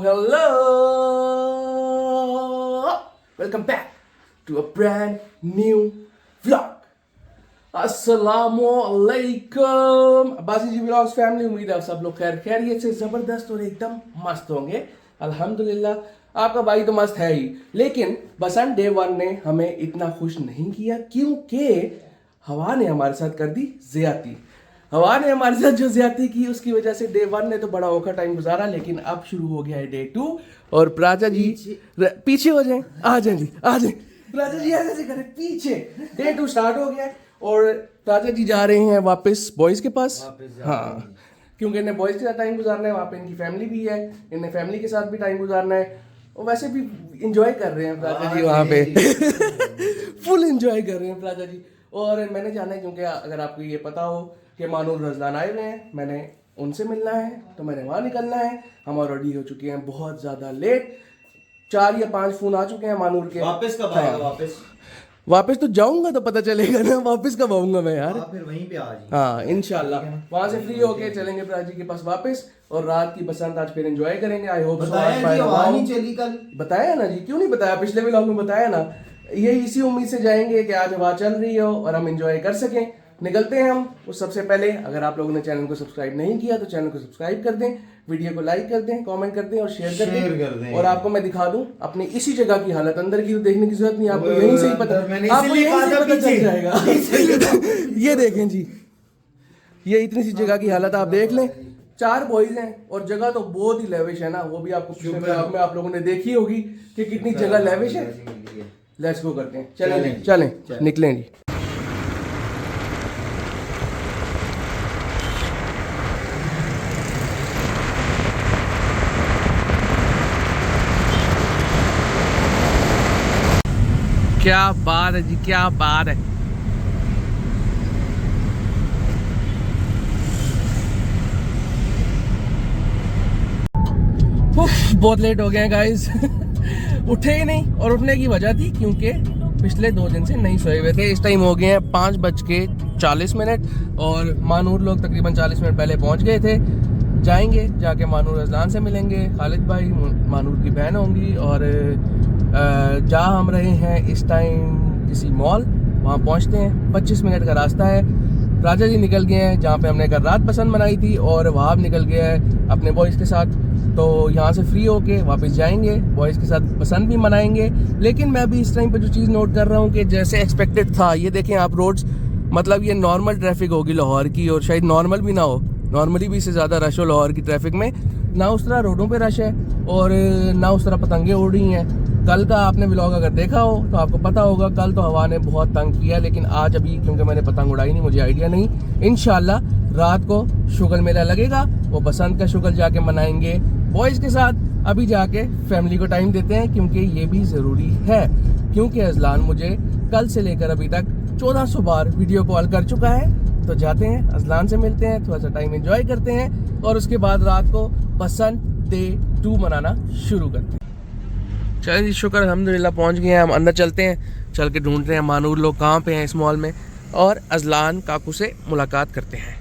hello. Welcome back to a brand new vlog. अस्सलामुअलैकुम अब्बासी जी vlogs family. उम्मीद है आप सब लोग खैरियत से ज़बरदस्त और एकदम मस्त होंगे। अल्हम्दुलिल्लाह आपका भाई तो मस्त है ही, लेकिन बसंत डे 1 ने हमें इतना खुश नहीं किया क्योंकि हवा ने हमारे साथ कर दी ज़्यादती। हवा ने हमारे साथ जो ज्यादती की उसकी वजह से डे 1 ने तो बड़ा औखा टाइम गुजारा, लेकिन अब शुरू हो गया है डे 2 और प्राचा जी पीछे हो जाएं, आ जाएं जी, आ जाएं। प्राचा जी ऐसे करें पीछे। डे 2 स्टार्ट हो गया है और प्राचा जी जा रहे हैं वापस बॉयज के पास। हाँ, क्योंकि इन्हें बॉयज के साथ टाइम गुजारना है, वहाँ पे इनकी फैमिली भी है, इन्हें फैमिली के साथ भी टाइम गुजारना है और वैसे भी इंजॉय कर रहे हैं प्राचा जी वहाँ पे। फुल इंजॉय कर रहे हैं प्राचा जी। और मैंने जाना है क्योंकि अगर आपको ये पता हो कि मानूर रजलान आए हुए हैं, मैंने उनसे मिलना है तो मैंने वहाँ निकलना है। हम ऑलरेडी हो चुके हैं बहुत ज़्यादा लेट, 4 या 5 फ़ोन आ चुके हैं मानूर के। वापस कब आएगा? वापस तो जाऊंगा तो पता चलेगा ना, वापस कब आऊंगा मैं यार। फिर वहीं पे आ जाइए। हाँ इंशाल्लाह वहाँ से फ्री होके चलेंगे प्राची के पास वापस और रात की बसंत आज फिर एंजॉय करेंगे। आई होप चली कल बताया ना जी, क्यों नहीं बताया? पिछले व्लॉग में बताया ना। ये इसी उम्मीद से जाएंगे कि आज हवा चल रही हो और हम एंजॉय कर सकें। निकलते हैं हम। उस सबसे पहले अगर आप लोगों ने चैनल को सब्सक्राइब नहीं किया तो चैनल को सब्सक्राइब कर दें, वीडियो को लाइक कर दें, कमेंट कर दें और शेयर कर दें। और आपको मैं दिखा दूं अपनी इसी जगह की हालत। अंदर की तो देखने की जरूरत नहीं, आपको यहीं से ही पता, आपको यहीं से पता चल जाएगा। ये देखें जी, ये इतनी सी जगह की हालत आप देख लें। 4 बॉयज हैं और जगह तो बहुत ही लेविश है ना, वो भी आपको पिछले व्लॉग में आप लोगों ने देखी होगी कि कितनी जगह लेविश है। लेट्स गो करते हैं, चलें निकलें जी। क्या बात है जी, क्या बात है। बहुत लेट हो गए हैं गाइस। उठे ही नहीं और उठने की वजह थी क्योंकि पिछले 2 दिन से नहीं सोए हुए थे। इस टाइम हो गए हैं 5:40 और मानूर लोग तकरीबन 40 मिनट पहले पहुंच गए थे। जाएंगे, जाके मानूर रजलान से मिलेंगे, खालिद भाई मानूर की बहन होंगी और जहाँ हम रहे हैं इस टाइम किसी मॉल, वहाँ पहुँचते हैं। 25 मिनट का रास्ता है। राजा जी निकल गए हैं जहाँ पे हमने कल रात पसंद मनाई थी और वहाँ निकल गया है अपने बॉयज़ के साथ। तो यहाँ से फ्री होके वापस जाएंगे, बॉयज़ के साथ पसंद भी मनाएंगे। लेकिन मैं भी इस टाइम पे जो चीज़ नोट कर रहा हूँ कि जैसे एक्सपेक्टेड था, ये देखें आप रोड्स, मतलब ये नॉर्मल ट्रैफिक होगी लाहौर की और शायद नॉर्मल भी ना हो, नॉर्मली भी इससे ज़्यादा रश हो लाहौर की ट्रैफिक में। ना उस तरह रोडों पे रश है और ना उस तरह पतंगे उड़ रही हैं। कल का आपने व्लॉग अगर देखा हो तो आपको पता होगा कल तो हवा ने बहुत तंग किया, लेकिन आज अभी क्योंकि मैंने पतंग उड़ाई नहीं, मुझे आइडिया नहीं। इंशाल्लाह रात को शुगल मेला लगेगा, वो बसंत का शुगल जाके मनाएंगे बॉयज़ के साथ। अभी जाके फैमिली को टाइम देते हैं क्योंकि ये भी ज़रूरी है, क्योंकि अजलान मुझे कल से लेकर अभी तक 1400 बार वीडियो कॉल कर चुका है। तो जाते हैं अजलान से मिलते हैं, थोड़ा सा टाइम एंजॉय करते हैं और उसके बाद रात को बसंत डे 2 मनाना शुरू करते हैं। चलिए जी, शुक्र अल्हम्दुलिल्लाह पहुंच गए हैं। हम अंदर चलते हैं, चल के ढूंढते हैं मानूर लोग कहाँ पे हैं इस मॉल में और अजलान काकू से मुलाकात करते हैं।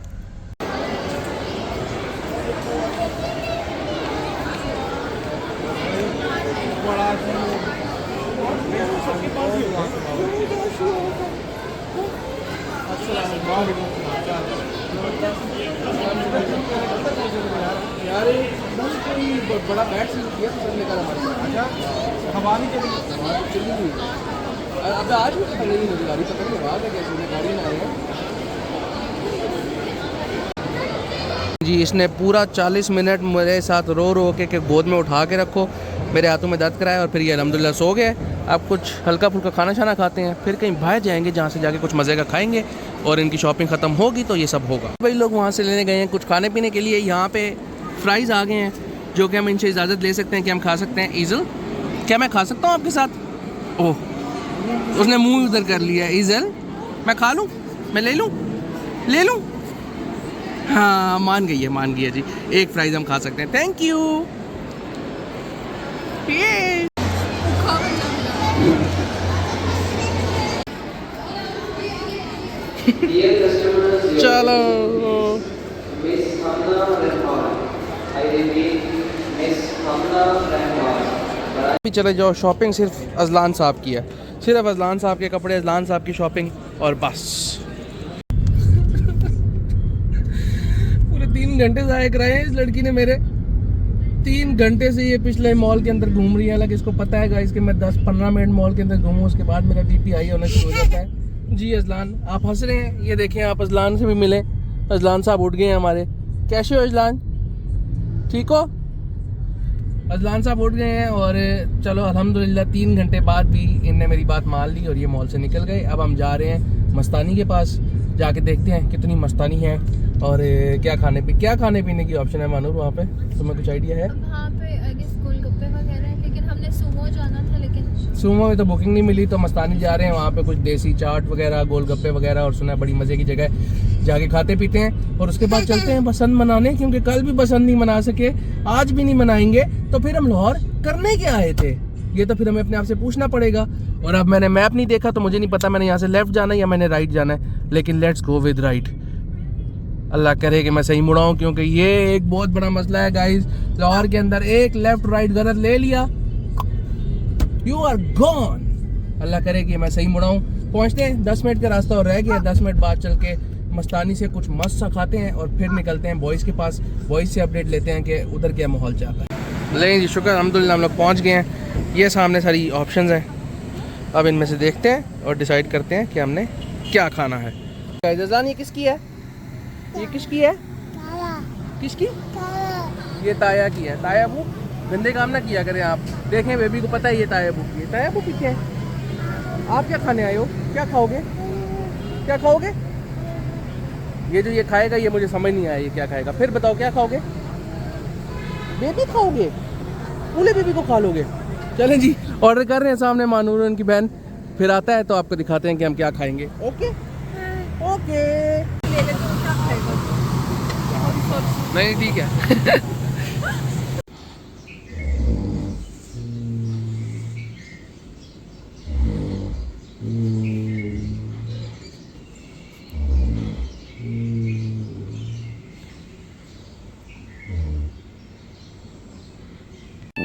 यार बड़ा बैट से किया पसंद निकाला हमारे साथ। अच्छा हवा नहीं चली हुई। अब आज भी पता नहीं मुझे गाड़ी, पता नहीं आवाज़ है कैसे गाड़ी में आए हैं जी। इसने पूरा 40 मिनट मेरे साथ रो रो के गोद में उठा के रखो, मेरे हाथों में दर्द कराया और फिर ये अल्हम्दुलिल्लाह सो गए। अब कुछ हल्का फुल्का खाना शाना खाते हैं, फिर कहीं बाहर जाएंगे जहाँ से जाके कुछ मज़े का खाएंगे और इनकी शॉपिंग ख़त्म होगी तो ये सब होगा। भाई लोग वहाँ से लेने गए हैं कुछ खाने पीने के लिए। यहाँ पे फ्राइज़ आ गए हैं जो कि हम इनसे इजाज़त ले सकते हैं कि हम खा सकते हैं। ईज़ल, क्या मैं खा सकता हूँ आपके साथ? ओह, उसने मुंह उधर कर लिया। ईज़ल, मैं खा लूँ? मैं ले लूँ? हाँ मान गई है जी। एक फ्राइज़ हम खा सकते हैं, थैंक यू। चलो भी चले जाओ, शॉपिंग सिर्फ अजलान साहब की है, सिर्फ अजलान साहब के कपड़े, अजलान साहब की शॉपिंग और बस। पूरे 3 घंटे ज़ाया कराए हैं इस लड़की ने मेरे। 3 घंटे से ये पिछले मॉल के अंदर घूम रही है। हालांकि इसको पता है गाइस कि मैं 10-15 मिनट मॉल के अंदर घूमूँ उसके बाद मेरा बीपी हाई होना शुरू हो जाता है। जी अजलान, आप हंस रहे हैं, ये देखें, आप अजलान से भी मिले। अजलान साहब उठ गए हैं हमारे। कैसे हो अजलान, ठीक हो? अजलान साहब उठ गए हैं और चलो अल्हम्दुलिल्लाह 3 घंटे बाद भी इनने मेरी बात मान ली और ये मॉल से निकल गए। अब हम जा रहे हैं मस्तानी के पास, जाके देखते हैं कितनी मस्तानी है और क्या खाने पीने की ऑप्शन है मानूर वहाँ पे, तुम्हें कुछ आइडिया है? वहाँ पे आई गेस गोलगप्पे वगैरह है, लेकिन हमने सुमो जाना था, लेकिन सुमो में तो बुकिंग नहीं मिली, तो मस्तानी जा रहे हैं। वहाँ पे कुछ देसी चाट वगैरह, गोलगप्पे वगैरह, और सुना है बड़ी मज़े की जगह है, जाके खाते पीते हैं और उसके बाद चलते हैं बसंत मनाने, क्योंकि कल भी बसंत नहीं मना सके, आज भी नहीं मनाएंगे, तो फिर हम लाहौर करने क्या आए थे, ये तो फिर हमें अपने आप से पूछना पड़ेगा। और अब मैंने मैप नहीं देखा तो मुझे नहीं पता मैंने यहाँ से लेफ्ट जाना है या मैंने राइट जाना है, लेकिन लेट्स गो विद राइट। अल्लाह करे कि मैं सही मुड़ाऊँ, क्योंकि ये एक बहुत बड़ा मसला है गाइस। लाहौर के अंदर एक लेफ्ट राइट गलत ले लिया, यू आर गॉन। अल्लाह करे कि मैं सही मुड़ाऊँ। पहुँचते हैं, 10 मिनट का रास्ता और रह गया। 10 मिनट बाद चल के मस्तानी से कुछ मस्त सा खाते हैं और फिर निकलते हैं बॉयज़ के पास, बॉयज़ से अपडेट लेते हैं कि उधर क्या माहौल चल रहा है। लेकिन जी शुक्र अल्हम्दुलिल्लाह हम लोग पहुँच गए हैं। ये सामने सारी ऑप्शंस हैं, अब इनमें से देखते हैं और डिसाइड करते हैं कि हमने क्या खाना है। जजान ये किसकी है? ये किसकी है? किसकी? ये ताया की है। ताया बू गंदे काम ना किया करें आप, देखें बेबी को पता है ये ताया बू की है। ताया बू की है। आप क्या खाने आए हो? क्या खाओगे? क्या खाओगे? ये जो ये खाएगा ये मुझे समझ नहीं आया ये क्या खाएगा। फिर बताओ क्या खाओगे? बेबी खाओगे? पूरे बेबी को खा लोगे? चलें जी, ऑर्डर कर रहे हैं सामने मानूर उनकी बहन, फिर आता है तो आपको दिखाते हैं कि हम क्या खाएंगे। ओके ओके, नहीं ठीक है।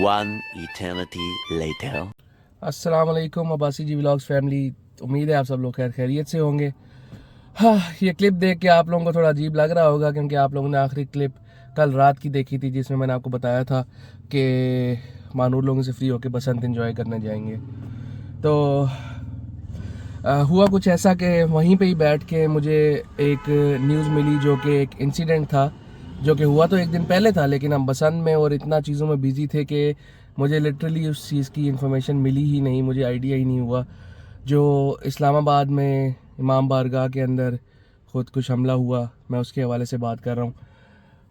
One eternity later. अस्सलाम वालेकुम अब्बासी जी व्लॉग्स फैमिली, उम्मीद है आप सब लोग खैर खैरियत से होंगे। हाँ, ये क्लिप देख के आप लोगों को थोड़ा अजीब लग रहा होगा, क्योंकि आप लोगों ने आखिरी क्लिप कल रात की देखी थी, जिसमें मैंने आपको बताया था कि मानूर लोगों से फ्री होकर बसंत एंजॉय करने जाएंगे। तो हुआ कुछ ऐसा कि वहीं पे ही बैठ के मुझे एक न्यूज़ मिली, जो कि एक इंसिडेंट था, जो कि हुआ तो एक दिन पहले था, लेकिन हम बसंत में और इतना चीज़ों में बिज़ी थे कि मुझे लिटरली उस चीज़ की इन्फॉर्मेशन मिली ही नहीं, मुझे आइडिया ही नहीं हुआ। जो इस्लामाबाद में इमाम बारगाह के अंदर खुद कुछ हमला हुआ, मैं उसके हवाले से बात कर रहा हूँ।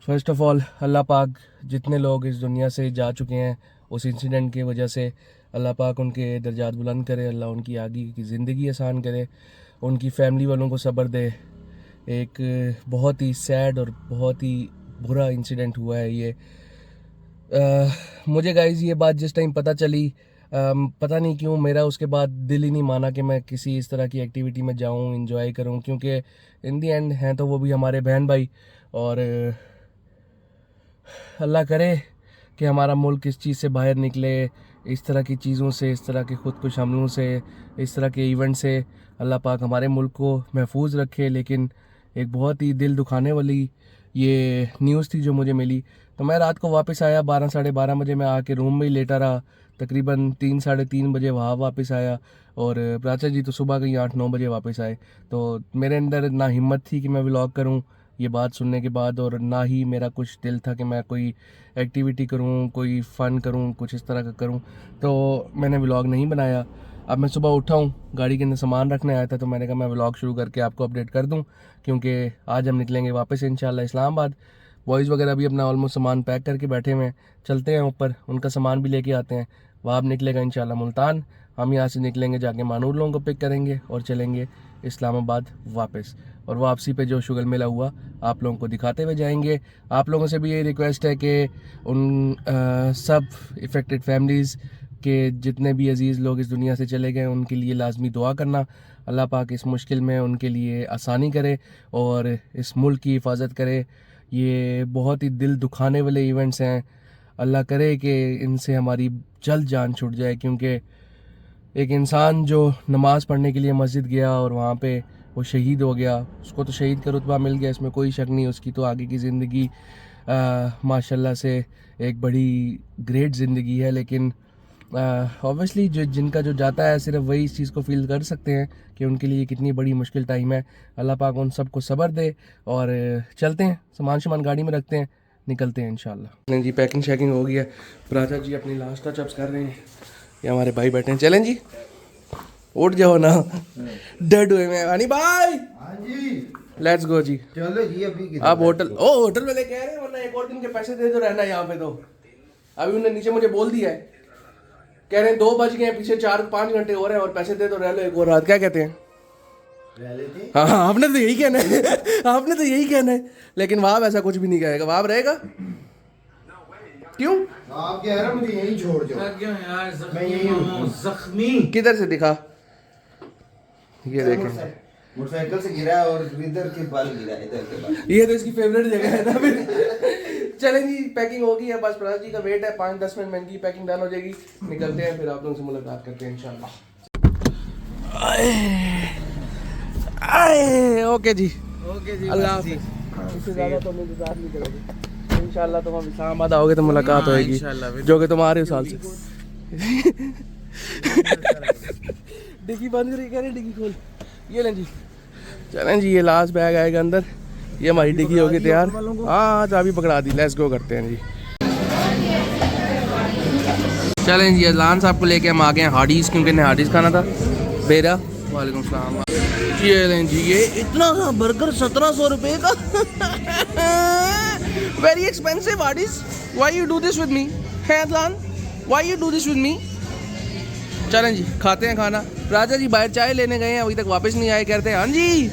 फ़र्स्ट ऑफ़ ऑल अल्लाह पाक जितने लोग इस दुनिया से जा चुके हैं उस इंसिडेंट की वजह से, अल्लाह पाक उनके दर्जात बुलंद करे, अल्लाह उनकी आगे की ज़िंदगी आसान करे, उनकी फैमिली वालों को सब्र दे। एक बहुत ही सैड और बहुत ही बुरा इंसिडेंट हुआ है ये। मुझे गाइज़ ये बात जिस टाइम पता चली, पता नहीं क्यों मेरा उसके बाद दिल ही नहीं माना कि मैं किसी इस तरह की एक्टिविटी में जाऊं, एंजॉय करूं, क्योंकि इन दी एंड हैं तो वो भी हमारे बहन भाई। और अल्लाह करे कि हमारा मुल्क इस चीज़ से बाहर निकले, इस तरह की चीज़ों से, इस तरह के खुदकुश हमलों से, इस तरह के इवेंट से अल्लाह पाक हमारे मुल्क को महफूज रखे। लेकिन एक बहुत ही दिल दुखाने वाली ये न्यूज़ थी जो मुझे मिली। तो मैं रात को वापस आया, 12 साढ़े 12 बजे मैं आके रूम में ही लेटा रहा, तकरीबन 3 साढ़े 3 बजे वहाँ वापस आया, और प्राचा जी तो सुबह कहीं 8-9 बजे वापस आए। तो मेरे अंदर ना हिम्मत थी कि मैं व्लॉग करूं ये बात सुनने के बाद, और ना ही मेरा कुछ दिल था कि मैं कोई एक्टिविटी करूं, कोई फ़न करूं, कुछ इस तरह का करूं, तो मैंने व्लॉग नहीं बनाया। अब मैं सुबह उठा हूँ, गाड़ी के अंदर सामान रखने आया था, तो मैंने कहा मैं व्लॉग शुरू करके आपको अपडेट कर दूँ, क्योंकि आज हम निकलेंगे वापस इंशाल्लाह इस्लामाबाद। बॉयज़ वगैरह भी अपना ऑलमोस्ट सामान पैक करके बैठे हुए हैं, चलते हैं ऊपर, उनका सामान भी लेके आते हैं। वहाँ निकलेगा इंशाल्लाह मुल्तान, हम यहाँ से निकलेंगे, जाके मानूर लोगों को पिक करेंगे और चलेंगे इस्लामाबाद वापस। और वापसी पे जो शुगर मेला हुआ आप लोगों को दिखाते हुए जाएंगे। आप लोगों से भी ये रिक्वेस्ट है कि उन सब इफ़ेक्टेड फैमिलीज़ के जितने भी अजीज़ लोग इस दुनिया से चले गए उनके लिए लाजमी दुआ करना, अल्लाह पाक इस मुश्किल में उनके लिए आसानी करे और इस मुल्क की हिफाजत करे। ये बहुत ही दिल दुखाने वाले इवेंट्स हैं। अल्लाह करे कि इनसे हमारी जल्द जान छूट जाए, क्योंकि एक इंसान जो नमाज़ पढ़ने के लिए मस्जिद गया और वहाँ पे वो शहीद हो गया, उसको तो शहीद का रुतबा मिल गया, इसमें कोई शक नहीं। उसकी तो आगे की ज़िंदगी माशाल्लाह से एक बड़ी ग्रेट ज़िंदगी है, लेकिन ऑब्वियसली जो जिनका जो जाता है सिर्फ वही इस चीज़ को फील कर सकते हैं कि उनके लिए कितनी बड़ी मुश्किल टाइम है। अल्लाह पाक उन सबको सब्र दे और चलते हैं, सामान गाड़ी में रखते हैं, निकलते हैं इंशाल्लाह। नहीं जी, पैकिंग शैकिंग हो गई है। प्राचा जी अपनी लास्ट टचअप्स कर रहे हैं, ये हमारे भाई बैठे हैं। चलें जी, उठ जाओ ना, डेड हुए में हनी भाई। हाँ जी, लेट्स गो जी। चलो जी। अभी आप होटल वाले कह रहे हैं वरना एक और दिन के पैसे दे दो, रहना यहाँ पे। तो अभी उन्होंने नीचे मुझे बोल दिया है, कह रहे हैं 2 बज गए हैं, पीछे 4-5 घंटे हो रहे हैं और पैसे दे दो, रह लो एक और रात। क्या कहते हैं? रह लेते। हाँ, आपने तो यही कहना है आपने तो यही कहना है, लेकिन वहां ऐसा कुछ भी नहीं कहेगा। वहां रहेगा क्यों? आप कह रहे मुझे यहीं छोड़ जाओ। मैं यहीं हूँ। जख्मी किधर से दिखा? ये देखें, मोटरसाइकिल से गिरा है और इधर के बाल गिरा है, इधर के बाल। ये तो इसकी फेवरेट जगह है ना फिर। चलें जी, पैकिंग हो गई है, बस प्रकाश जी का वेट है, 5-10 मिनट में इनकी पैकिंग डन हो जाएगी, निकलते हैं, फिर आप लोगों से मुलाकात करते हैं इंशाल्लाह। ओके जी, अल्लाह हाफिज़। इससे ज़्यादा तो मुझे इंतज़ार नहीं करोगे इंशाल्लाह। तुम अब इस्लामाबाद आओगे तो मुलाकात होएगी, जो कि तुम आ रहे हो साल से। डिग्गी बंद करी, कह रहे डिग्गी खोल। ये लें जी, चलें जी, ये लास्ट बैग आएगा अंदर, ये हमारी डिग्गी होगी तैयार। हाँ, चाबी पकड़ा दी, लेट्स गो करते हैं जी। चलें जी, अजलान साहब को लेके हम आ गए हैं हाडीज़, क्योंकि इन्हें हाडीज़ खाना था। बेरा वालेकुम सलाम। ये लें जी, ये इतना सा बर्गर 1700 रुपये का। Very expensive Hardee's. Why you do this with me? Hey Ajlan, why you do this with me? चलें जी, खाते हैं खाना। राजा जी बाहर चाय लेने गए हैं, अभी तक वापस नहीं आए, कहते हैं हाँ जी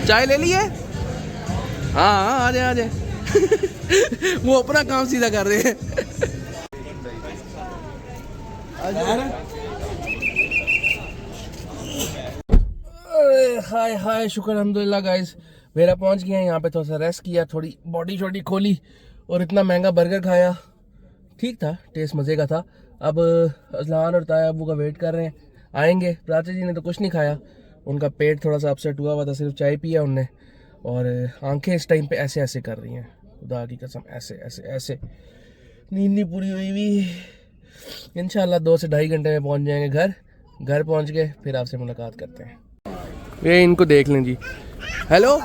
चाय ले लिए। हाँ आ जाए आ जाए। वो अपना काम सीधा कर रहे हैं। हाय हाय, शुक्र अल्हम्दुलिल्लाह गाइस, मेरा पहुंच गया यहाँ पे। थोड़ा सा रेस्ट किया, थोड़ी बॉडी शॉडी खोली और इतना महंगा बर्गर खाया। ठीक था, टेस्ट मज़े का था। अब अजलान और ताया अबू का वेट कर रहे हैं, आएंगे। प्राचा जी ने तो कुछ नहीं खाया, उनका पेट थोड़ा सा अपसेट हुआ था, सिर्फ चाय पिया उनने, और आंखें इस टाइम पे ऐसे ऐसे कर रही हैं, खुदा की कसम, ऐसे ऐसे ऐसे। नींद नहीं पूरी हुई भी। इंशाल्लाह 2 से 2.5 घंटे में पहुंच जाएंगे घर। घर पहुंच के फिर आपसे मुलाकात करते हैं। ये इनको देख लें जी। हेलो,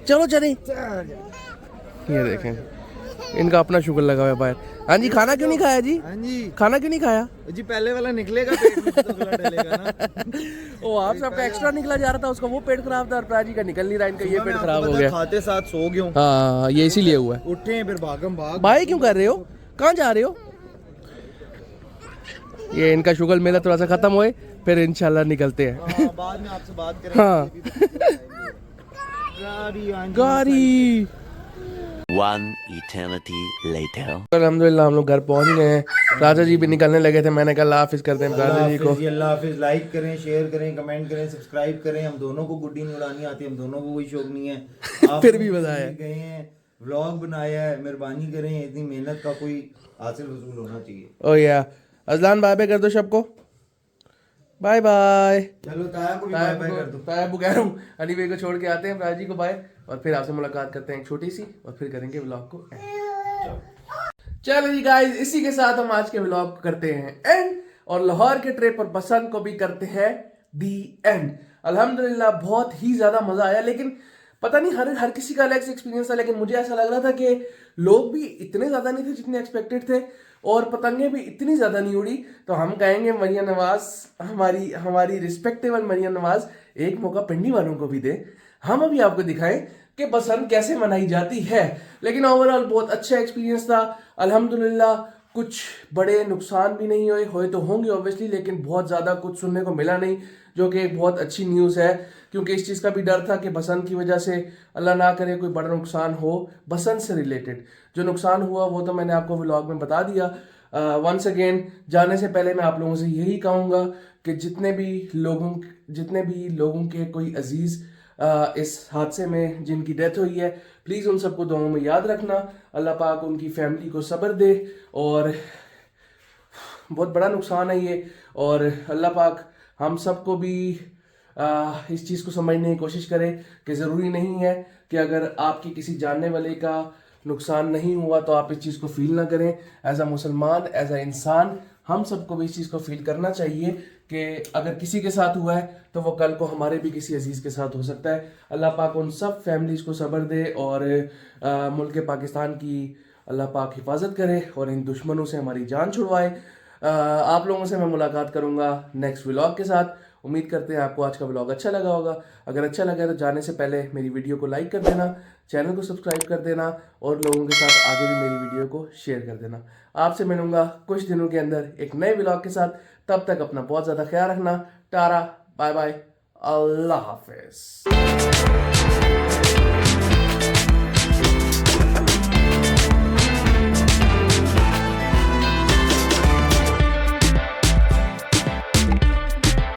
चलो चलें। ये देखें, इनका अपना शुगर लगा हुआ है बाहर। हाँ जी, खाना क्यों नहीं खाया जी? हाँ जी खाना क्यों नहीं खाया जी, पहले वाला निकलेगा पेट में तो अगला डलेगा ना। ओ, आप सबका एक्स्ट्रा निकला जा रहा था, उसका वो पेट खराब था, और प्राजी का निकल नहीं रहा, इनका ये पेट खराब हो गया। खाते साथ सो गया हूँ। हाँ, ये इसीलिए हुआ है। उठे हैं फिर भागम भाग। भाई क्यों कर रहे हो? कहाँ जा रहे हो? ये इनका शुगर मेरा थोड़ा सा खत्म होए, फिर इंशाल्लाह निकलते हैं। हाँ, बाद में आपसे बात करेंगे। हाँ, गाड़ी। One eternity later. अल्हम्दुलिल्लाह हम लोग घर पहुंच गए हैं। राजा जी भी निकलने लगे थे, मैंने कहा अल्लाह हाफिज़ करते हैं राजा जी को। अल्लाह हाफिज़। लाइक करें, शेयर करें, कमेंट करें, सब्सक्राइब करें। हम दोनों को गुड्डी नहीं उड़ानी आती, हम दोनों को कोई शौक नहीं है। आप फिर भी बताया गए हैं, व्लॉग बनाया है, मेहरबानी करें, इतनी मेहनत का कोई हासिल वसूल होना चाहिए। ओ या अजलान, बाय बाय कर दो सबको, बाय बाय। चलो ताया को भी बाय बाय कर दो। ताया कह रहा हूँ, अली भाई को छोड़ के आते हैं, राजी को बाय, और फिर आपसे मुलाकात करते हैं एक छोटी सी, और फिर करेंगे व्लॉग को एंड। चलो जी गाइस, इसी के साथ हम आज के व्लॉग को करते हैं एंड, और लाहौर के ट्रिप और बसंत को भी करते हैं दी एंड। अल्हम्दुलिल्लाह बहुत ही ज्यादा मजा आया, लेकिन पता नहीं हर किसी का अलग से एक्सपीरियंस था, लेकिन मुझे ऐसा लग रहा था कि लोग भी इतने ज्यादा नहीं थे जितने एक्सपेक्टेड थे, और पतंगें भी इतनी ज्यादा नहीं उड़ी। तो हम कहेंगे मरियम नवाज, हमारी रिस्पेक्टेबल मरियम नवाज, एक मौका पिंडी वालों को भी दे, हम अभी आपको दिखाएं कि बसंत कैसे मनाई जाती है। लेकिन ओवरऑल बहुत अच्छा एक्सपीरियंस था अल्हम्दुलिल्लाह। कुछ बड़े नुकसान भी नहीं हुए तो होंगे ऑब्वियसली, लेकिन बहुत ज़्यादा कुछ सुनने को मिला नहीं, जो कि एक बहुत अच्छी न्यूज़ है, क्योंकि इस चीज़ का भी डर था कि बसंत की वजह से अल्लाह ना करे कोई बड़ा नुकसान हो बसंत से रिलेटेड। जो नुकसान हुआ वो तो मैंने आपको व्लॉग में बता दिया। वंस अगेन, जाने से पहले मैं आप लोगों से यही कहूँगा कि जितने भी लोगों के कोई अजीज़ इस हादसे में जिनकी डेथ हुई है, प्लीज़ उन सबको दुआओं में याद रखना। अल्लाह पाक उनकी फैमिली को सब्र दे, और बहुत बड़ा नुकसान है ये, और अल्लाह पाक हम सबको भी इस चीज़ को समझने की कोशिश करे कि ज़रूरी नहीं है कि अगर आपकी किसी जानने वाले का नुकसान नहीं हुआ तो आप इस चीज़ को फील ना करें। एज अ मुसलमान, एज अ इंसान, हम सबको भी इस चीज़ को फील करना चाहिए कि अगर किसी के साथ हुआ है तो वो कल को हमारे भी किसी अजीज़ के साथ हो सकता है। अल्लाह पाक उन सब फैमिलीज़ को सब्र दे, और मुल्क पाकिस्तान की अल्लाह पाक हिफाजत करे और इन दुश्मनों से हमारी जान छुड़वाए। आप लोगों से मैं मुलाकात करूंगा नेक्स्ट व्लॉग के साथ। उम्मीद करते हैं आपको आज का व्लॉग अच्छा लगा होगा। अगर अच्छा लगा तो जाने से पहले मेरी वीडियो को लाइक कर देना, चैनल को सब्सक्राइब कर देना, और लोगों के साथ आगे भी मेरी वीडियो को शेयर कर देना। आपसे मिलूंगा कुछ दिनों के अंदर एक नए व्लॉग के साथ। तब तक अपना बहुत ज़्यादा ख्याल रखना। टारा, बाय बाय, अल्लाह हाफिज़।